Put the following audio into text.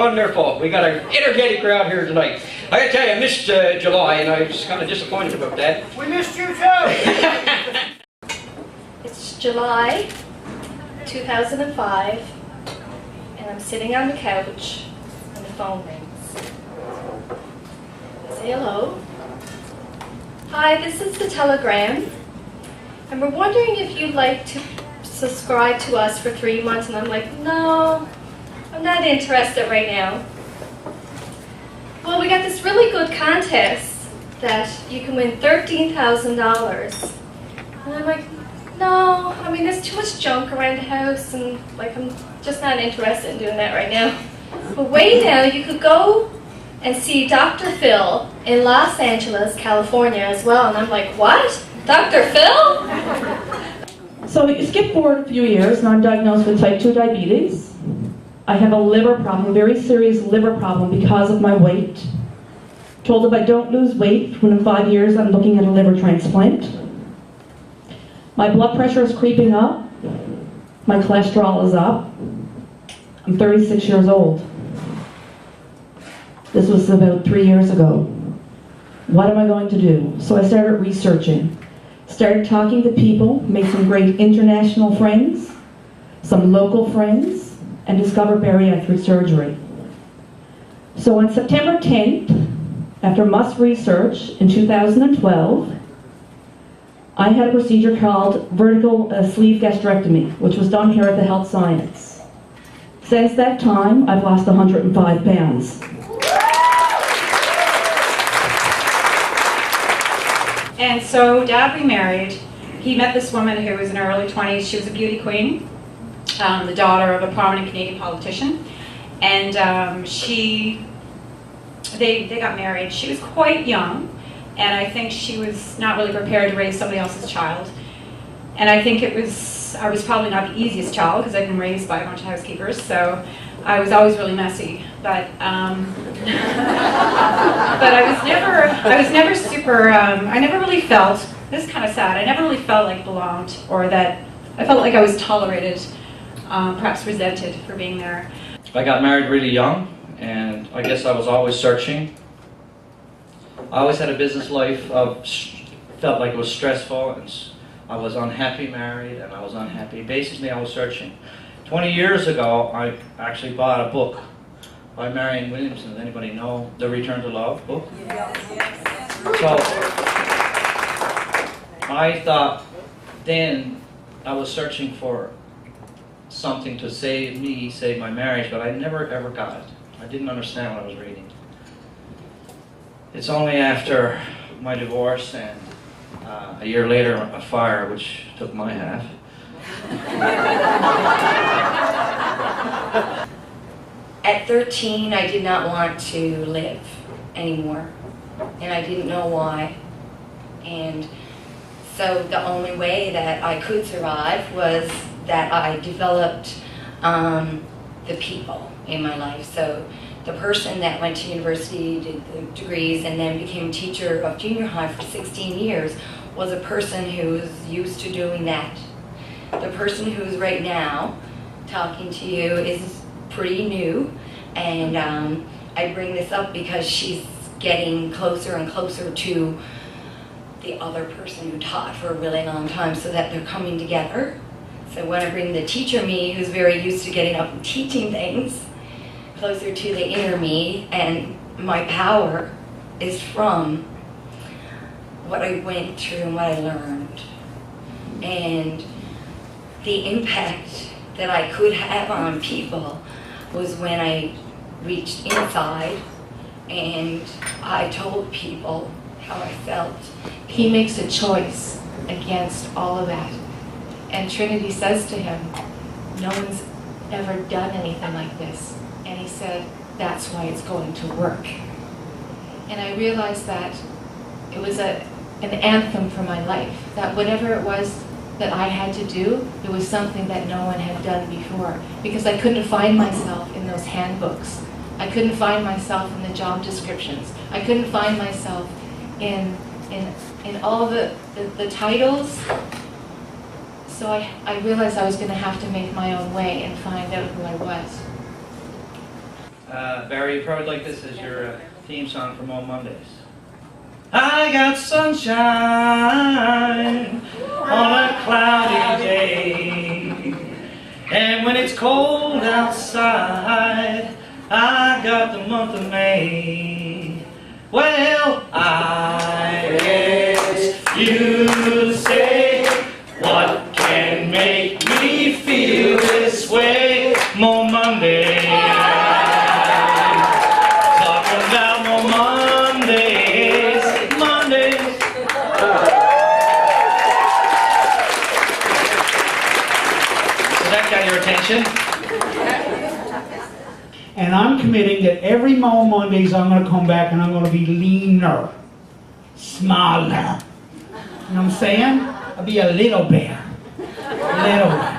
wonderful. We got an energetic crowd here tonight. I gotta tell you, I missed July, and I was kind of disappointed about that. We missed you too! It's July 2005, and I'm sitting on the couch, and the phone rings. I say hello. Hi, this is the Telegram, and we're wondering if you'd like to subscribe to us for 3 months. And I'm like, no, I'm not interested right now. Well, we got this really good contest that you can win $13,000. And I'm like, no, I mean, there's too much junk around the house, and like, I'm just not interested in doing that right now. But wait now, you could go and see Dr. Phil in Los Angeles, California as well. And I'm like, what? Dr. Phil? So you skip forward a few years, and I'm diagnosed with type 2 diabetes. I have a liver problem, a very serious liver problem because of my weight. Told if I don't lose weight within 5 years, I'm looking at a liver transplant. My blood pressure is creeping up. My cholesterol is up. I'm 36 years old. This was about 3 years ago. What am I going to do? So I started researching. Started talking to people, made some great international friends, some local friends, and discovered bariatric surgery. So on September 10th, after much research in 2012, I had a procedure called vertical sleeve gastrectomy, which was done here at the Health Science. Since that time, I've lost 105 pounds. And so Dad remarried. He met this woman who was in her early 20s. She was a beauty queen, the daughter of a prominent Canadian politician. And they got married. She was quite young, and I think she was not really prepared to raise somebody else's child. And I think I was probably not the easiest child, because I'd been raised by a bunch of housekeepers, so I was always really messy. But but I was never super, I never really felt, this is kind of sad, I never really felt like belonged, or that I felt like I was tolerated, perhaps resented for being there. I got married really young, and I guess I was always searching. I always had a business life felt like it was stressful, and I was unhappy married, and I was unhappy. Basically, I was searching. 20 years ago, I actually bought a book by Marianne Williamson. Does anybody know the Return to Love book? Yes. So I thought then I was searching for something to save me, save my marriage, but I never ever got it. I didn't understand what I was reading. It's only after my divorce and a year later a fire, which took my half. At 13, I did not want to live anymore, and I didn't know why. And so the only way that I could survive was that I developed the people in my life. So the person that went to university, did the degrees, and then became a teacher of junior high for 16 years was a person who was used to doing that. The person who's right now talking to you is pretty new, and I bring this up because she's getting closer and closer to the other person who taught for a really long time, so that they're coming together. So when I bring the teacher me, who's very used to getting up and teaching things, closer to the inner me, and my power is from what I went through and what I learned. And the impact that I could have on people was when I reached inside and I told people how I felt. He makes a choice against all of that. And Trinity says to him, no one's ever done anything like this. And he said, that's why it's going to work. And I realized that it was an anthem for my life, that whatever it was that I had to do, it was something that no one had done before, because I couldn't find myself in those handbooks. I couldn't find myself in the job descriptions. I couldn't find myself in all the titles. So I realized I was going to have to make my own way and find out who I was. Barry, you probably like this as your theme song for MoMondays. I got sunshine on a cloudy day, and when it's cold outside, I got the month of May. Well, I guess you'd say, what can make me feel this way? MoMondays. Talking about MoMondays. Mondays. So that got your attention? And I'm committing that every MoMondays I'm going to come back and I'm going to be leaner, smaller. You know what I'm saying? I'll be a little bear. Little.